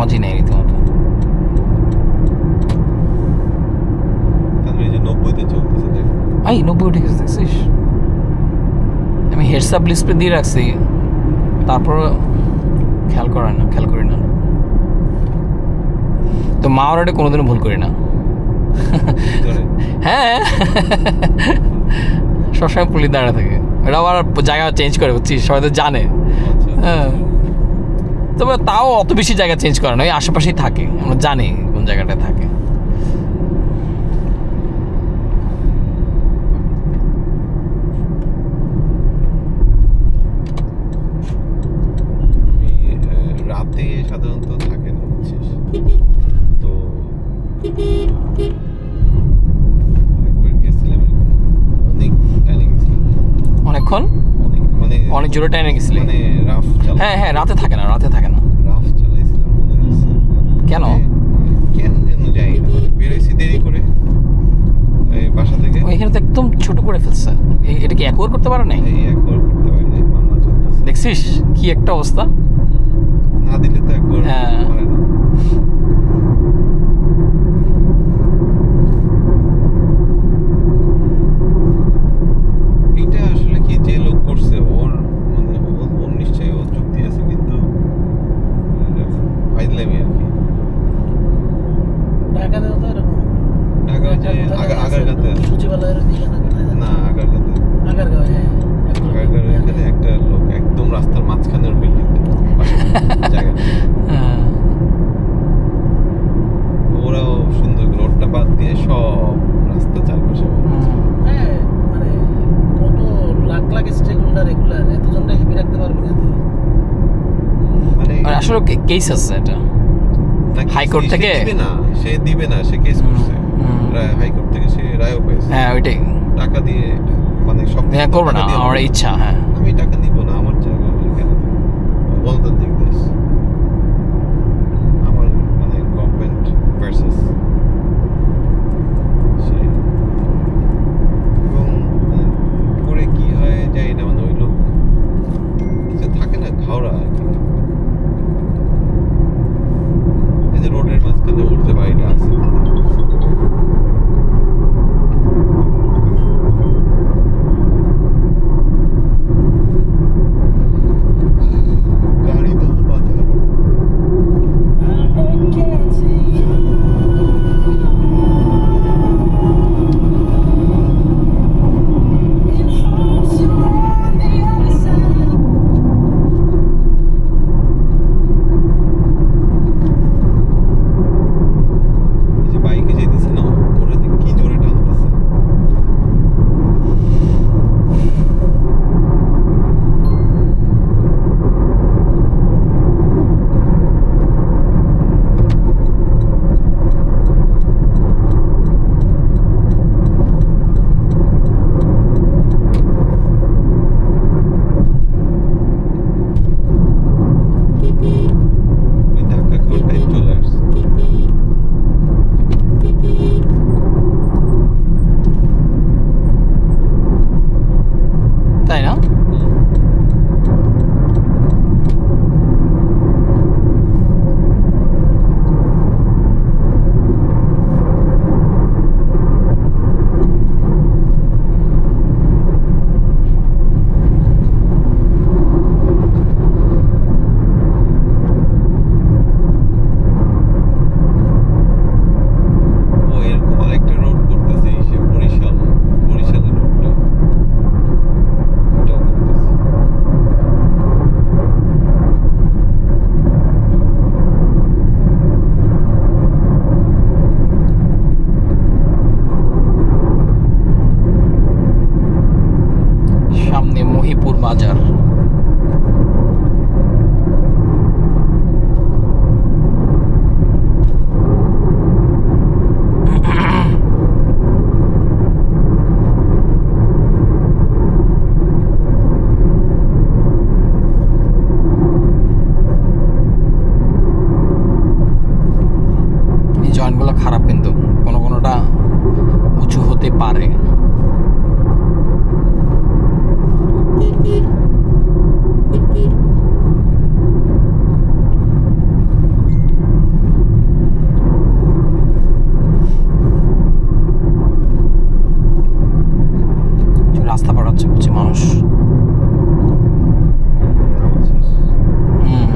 আওয়াজই নেই রীতিমতো। তাহলে এই যে 90-তে চলতেছে দেখ। 90 উঠে গেছে দেখছিস? আমি হেডস আপ ডিসপ্লে দিয়ে রাখছি, তারপর খেয়াল করি না। তো মা ওর এটা কোনোদিনও ভুল করি না। হ্যাঁ, সবসময় পুলিশ দাঁড়া থাকে, এটা আবার জায়গা চেঞ্জ করে, বুঝছিস, সবাই তো জানে। হ্যাঁ, তবে তাও অত বেশি জায়গা চেঞ্জ করে না, ওই আশেপাশেই থাকে, আমরা জানি কোন জায়গাটায় থাকে। রাতে সাধারণত থাকে না, বুঝছিস, তো একবার গেছিলাম অনেক টাইমে গেছিলাম, অনেকক্ষণ, মানে অনেক জোরে টাইমে গেছিলি? মানে রাফ চালা, হ্যাঁ, রাতে থাকে না, রাফ চালাইছিলাম মনে আছে। কেন যেন যাই না, বেরোইছি দেরি করে এই বাসা থেকে। এখানে তো একদম ছোট করে ফেলছে, এটা কি একবার করতে পারে নাই? এই একবার করতে পারি নাই, মামলা চলতেছে। দেখছিস কি একটা অবস্থা, না দিলে তো একবার হ্যাঁ। পারে না। এইটা আসলে কি, যে লোক করছে ওর মানে ওর নিশ্চয়ই ওর যুক্তি আছে, কিন্তু ফাইজলামি আর কি। ঢাকাতেও তো এরকম, ঢাকা যে আগারগাঁতে আছে। সচিবালয়ের দিকে না, কোথায় জানি? না, আগারগাঁতে। আগারগাঁও, হ্যাঁ। আগারগাঁও এখানে একটা লোক একদম রাস্তার মাঝখানের বিল্ডিংটা, জায়গা হ্যাঁ। ওরাও সুন্দর করে ওটা বাদ দিয়ে সব রাস্তা চারপাশে। হ্যাঁ, মানে কত lakh lakh stakeholder, regular এতজনটা হেভি রাখতে পারবে না তুই? মানে আর আসলে কেস আছে এটা হাইকোর্ট থেকে, সে দিবে না, সে কেস করছে হাইকোর্ট থেকে, সে রায়ও পেয়েছে। হ্যাঁ ওইটাই, টাকা দিয়ে মানে সব হ্যাঁ করবে না, আমার ইচ্ছা। হ্যাঁ, আমি টাকা নিব না, আমার জায়গা আমি কেন দেব? গণতান্ত্রিক দেশ, আমার মানে গভর্নমেন্ট ভার্সেস সেই। এবং মানে পরে কি হয় যাই না, মানে ওই লোক কিছু থাকে না, ঘাওড়া আর কি। এই যে রোডের মাঝখানে ওর যে বাড়িটা আছে, রাস্তা পার হচ্ছে বুঝছি মানুষ। নামাচ্ছিস? হুম।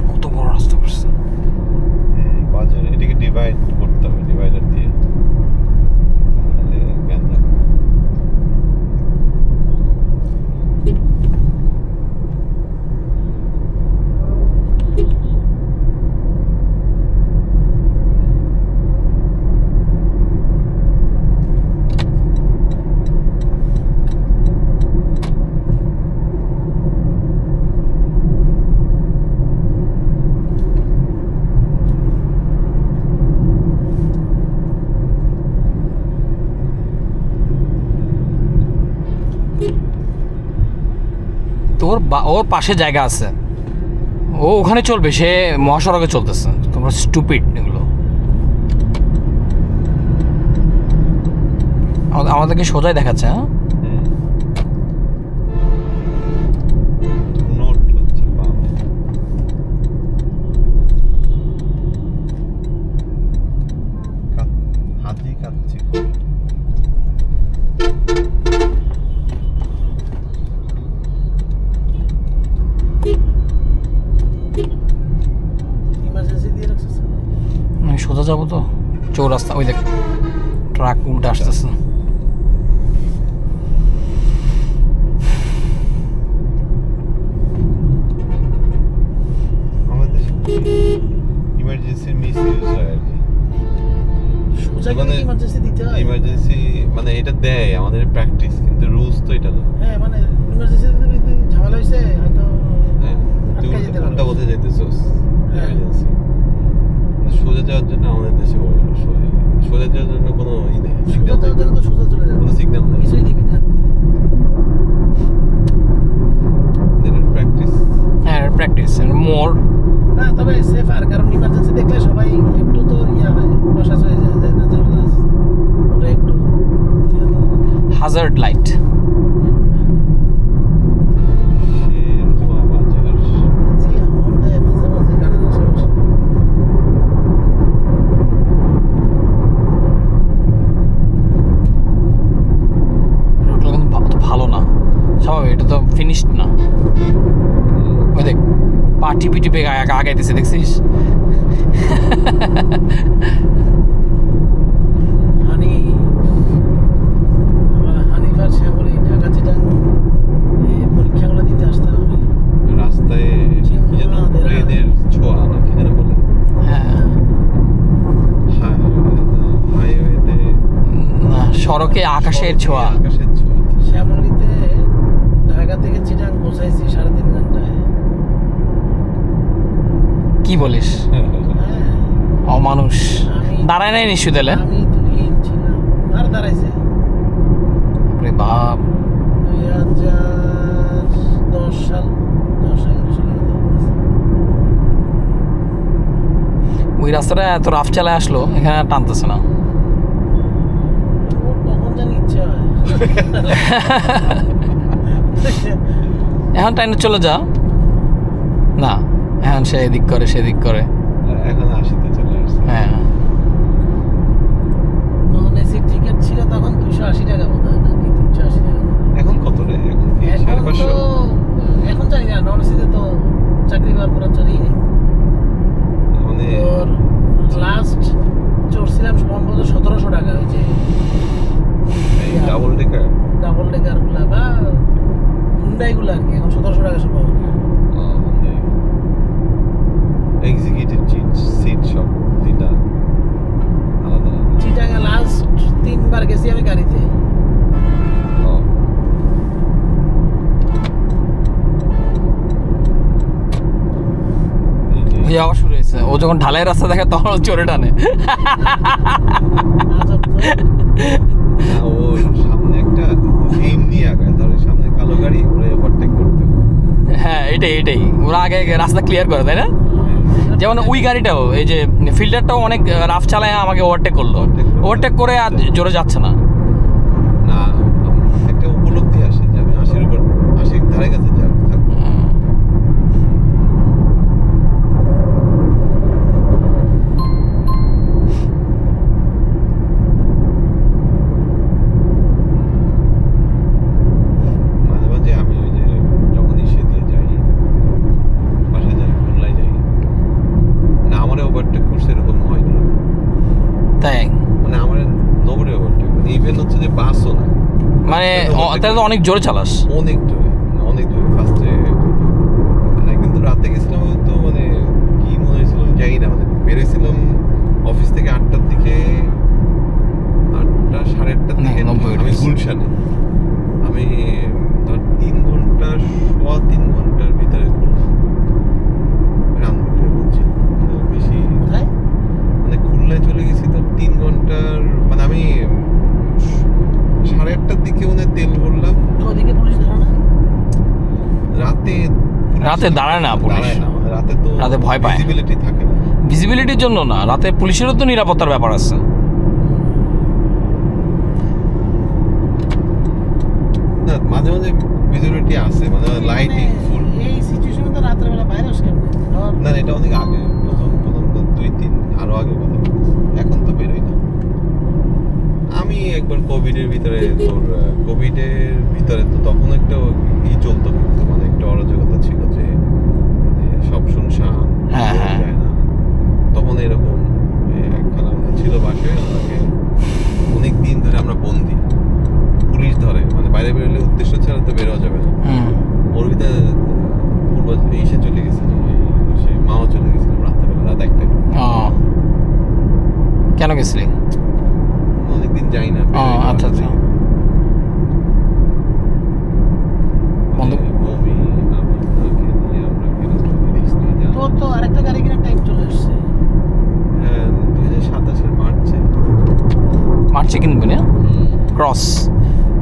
কত বড় রাস্তা করছে। বাজার এটাকে ডিভাইড করতে হবে, ডিভাইডার দিয়ে, তাহলে জ্ঞান যাবে। ওর পাশে জায়গা আছে, ও ওখানে চলবে, সে মহাসড়কে চলতেছে। তোমরা স্টুপিড এগুলো। আমাদেরকে সোজাই দেখাচ্ছে। হ্যাঁ, নোট হচ্ছে বামে। হাতি কাটছি। ইমার্জেন্সি দিয়ে রাখছিস? আমি সোজা যাবো তো, চৌরাস্তা। ওই দেখ ট্রাক উল্টে আসতেছে। আমাদের ইমার্জেন্সি মিস ইউজ হয় আর কি। সোজা গেলে মানে- ইমার্জেন্সি দিতে হয়? ইমার্জেন্সি মানে এটা দেয় আমাদের প্র্যাকটিস, কিন্তু রুলস তো এটা না। হ্যাঁ, মানে ইমার্জেন্সি দিতে ঝামেলা হয়েছে হয়তো। হ্যাঁ, তুই আটকে যেতে উল্টা পারো। বলতে যাইতেছোস হ্যাঁ। ইমার্জেন্সি। সোজা যাওয়ার জন্য আমাদের দেশে সোজা যাওয়ার জন্য কোনো ই নেই, সোজা সিগন্যাল যাওয়ার জন্য তো সোজা চলে যাবে, কোনো সিগন্যাল নেই। কিছুই দিবি না। প্র্যাকটিস। হ্যাঁ, প্র্যাকটিস মোর। না, তবে সেফার, কারণ ইমার্জেন্সি দেখলে সবাই একটু তো ইয়া হয়, বসাস হয়ে যায়, না ঝামেলা আছে। ওরা একটু হাজার্ড লাইট। শেরুয়া বাজার। জি হর্ন দেয় মাঝে মাঝে কানে বসে বসে। রোডগুলো কিন্তু অত ভালো না, স্বাভাবিক, এটা তো ফিনিশড না। ওই দেখ পা টিপি টিপে আগাইতেছে, দেখছিস? হানি হানিফার শ্যামলী ঢাকা চিটাং পরীক্ষাগুলো দিতে আসতে হবে। রাস্তায় কি যেন প্লেনের ছোঁয়া না কি যেন বলে, হ্যাঁ, হাইওয়েতে না, সড়কে আকাশের ছোঁয়া। আকাশের ছোঁয়া। শ্যামলীতে ঢাকা থেকে চিটাং পৌঁছাইছি 3.5 ঘন্টায়। কি বলিস? হ্যাঁ, অমানুষ। আমি- দাঁড়ায় নাই নিশ্চয় তাহলে। আমি তুহিন ছিলাম, আর দাঁড়াইছে বাপরে বাপ। 2010 সাল, 10-11 সালে হয়তো হতেছে। ওই রাস্তাটা এত রাফ চালায় আসলো, এখানে আর টানতেছে না। ওর কখন জানি ইচ্ছা হয়। এখন টাইনে চলে যা না, এখন সে এদিক করে সেদিক করে। হ্যাঁ নন এসির টিকিট ছিল তখন 280 টাকা বোধ হয় নাকি 380 টাকা। এখন কত রে? এখন কি এখন তো 550? এখন জানি না, নন এসিতে তো চাকরি করার পর চলেই নেই। মানে তোর লাস্ট চড়ছিলাম সম্ভবত 1700 টাকা, ওই যে এই ডাবল ডেকার ডাবল ডেকার গুলা বা হুন্ডাই গুলা আর কি, এখন 1700 টাকা সম্ভবত। এক্সিকিউটিভ সিট সব তিনটা আলাদা আলাদা। চিটাগাং লাস্ট 3 বার গেছি আমি গাড়িতে। ও, এই যে ওই আবার শুরু হয়েছে, ও যখন ঢালাই রাস্তা দেখে তখন ও চোরে টানে। আজব তো। না, ওর সামনে একটা এমনি আগায়, ধর ওই সামনে কালো গাড়ি ওরে ওভারটেক করতে হবে। হ্যাঁ এটাই ওরা আগে রাস্তা ক্লিয়ার করে, তাই না? যেমন ওই গাড়িটাও, এই যে ফিল্ডারটাও অনেক রাফ চালায় আমাকে ওভারটেক করলো, ওভারটেক করে আর জোরে যাচ্ছে না। না, একটা উপলব্ধি আসে যে আমি 80-র উপর 80-র ধারে কাছে থাকবো। মাঝে মাঝে আমি ওই যে যখন ইসে দিয়ে যাই, বাসায় যাই, খুলনায় যাই, না আমারে ওভারটেক করছে এরকম হয়নি। তাই মানে আমার নোবরে ওভারটেক, ইভেন হচ্ছে যে বাসও না, মানে তাহলে তো অনেক জোরে চালাস। অনেক জোরে ফার্স্টে। আর একদিন তো রাতে গেছিলাম, তো মানে কি মনে হয়েছিল আমি জানি না, মানে বেরোছিলাম অফিস থেকে 8টার দিকে, 8টা 8:30টার দিকে। 90 আমি গুলশানে, আমি ধর 3 ঘন্টা, সোয়া 3 ঘন্টার ভিতরে রামগুলিয়ে বলছি, মানে বেশি, কোথায়? মানে খুলনায় চলে গেছি তো 3 ঘন্টার, মানে আমি 8:30টার দিকে মানে তেল ভরলাম। তো ওদিকে পুলিশ ধরে না? রাতে দাঁড়ায় না পুলিশ, দাঁড়ায় না, মানে রাতে তো রাতে ভয় পায়। ভিজিবিলিটি থাকে না। ভিজিবিলিটির জন্য না, রাতে পুলিশেরও তো নিরাপত্তার ব্যাপার আছে। না, মাঝে মাঝে ভিজিবিলিটি আছে, মানে লাইটিং ফুল। এই সিচুয়েশনে তো রাতের বেলা বাইরে আসে কেমনে? না, এটা অনেক আগে, প্রথম তো 2-3 আরো আগে কথা বলতেছি, এখন তো বেরোই না। আমি একবার কোভিডের ভিতরে তো তখন একটা চলতো, কিন্তু মানে একটা অরাজকতা ছিল যে মানে সব শুনশান, হ্যাঁ, কেউ হ্যাঁ। যায় না। তখন এরকম একখানা আমাদের ছিল বাসায়, আমাকে অনেক দিন ধরে আমরা বন্দি, পুলিশ ধরে, মানে বাইরে বেরোলে উদ্দেশ্য ছাড়া তো বেরোয়া যাবে না। ওর ভিতরে পূর্ব এসে চলে গেছিল, সে মাও চলে গেছিল রাত্রেবেলা, রাত 1টায়। কেন গেছিলি? অনেকদিন যাই না। আচ্ছা বন্ধু, মমি আমি ওনাকে নিয়ে আমরা গেলাম রিক্স নিয়ে যাওয়া। তোর তো আরেকটা গাড়ি কেনার টাইম চলে আসছে। 2027-এর মার্চে কিনবি না ক্রস,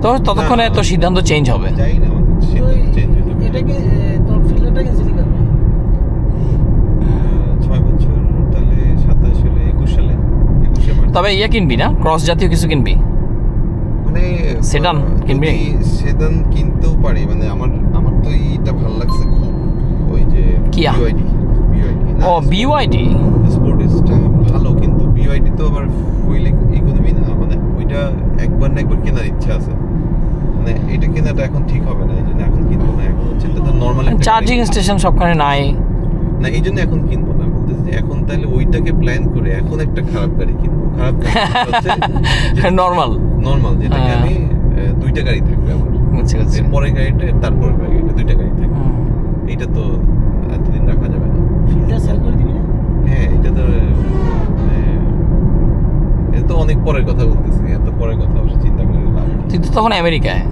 তো ততক্ষণে তো সিদ্ধান্ত চেঞ্জ হবে। যাই না, তুই চেঞ্জ হয়ে যাবে। এটা কি তোর ফিল্ডারটা কিনছিলি কবে? 6 বছর, তাহলে 27 হলে 21 সালে, 21শে মার্চ। তবে ইয়ে কিনবি না, ক্রস জাতীয় কিছু কিনবি? মানে সেডান কিনবি? সেডান কিনতেও পারি, মানে আমার তো এইটা ভালো লাগছে খুব, ওই যে Kia? BYD ও BYD, স্পোর্টিসটা ভালো, কিন্তু BYD তো আবার ফুয়েল ইকোনমি না, মানে ওইটা একবার না একবার কেনার ইচ্ছা আছে, মানে এটা কেনাটা এখন ঠিক হবে না, এই জন্য এখন কিনবো না। এখন হচ্ছে এটা তো নর্মাল চার্জিং স্টেশন সবখানে নাই না, এই জন্য এখন কিনবো না। বলতেছি যে এখন তাহলে ওইটাকে প্ল্যান করে এখন একটা খারাপ গাড়ি কিনবো। খারাপ গাড়ি হচ্ছে নর্মাল, যেটাকে আমি 2টা গাড়ি থাকবে আমার, এর পরে গাড়িটা, তারপরে গাড়িটা, 2টা গাড়ি থাকবে। এইটা তো এতদিন রাখা যাবে না। ফিল্ডার সেল করে দিবি না? হ্যাঁ, এটা তো এটা তো অনেক পরের কথা বলতেছি, এত পরের কথা অবশ্য চিন্তা করে লাভ নেই। তুই তো তখন আমেরিকায়।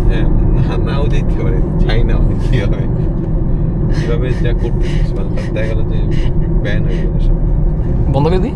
হ্যাঁ, নাও যেতে পারে, চাই না কি হবে, কিভাবে যা করতেছিস, মানে দেখা গেল যে ব্যান হয়ে গেল সব। বন্ধ করে দিই।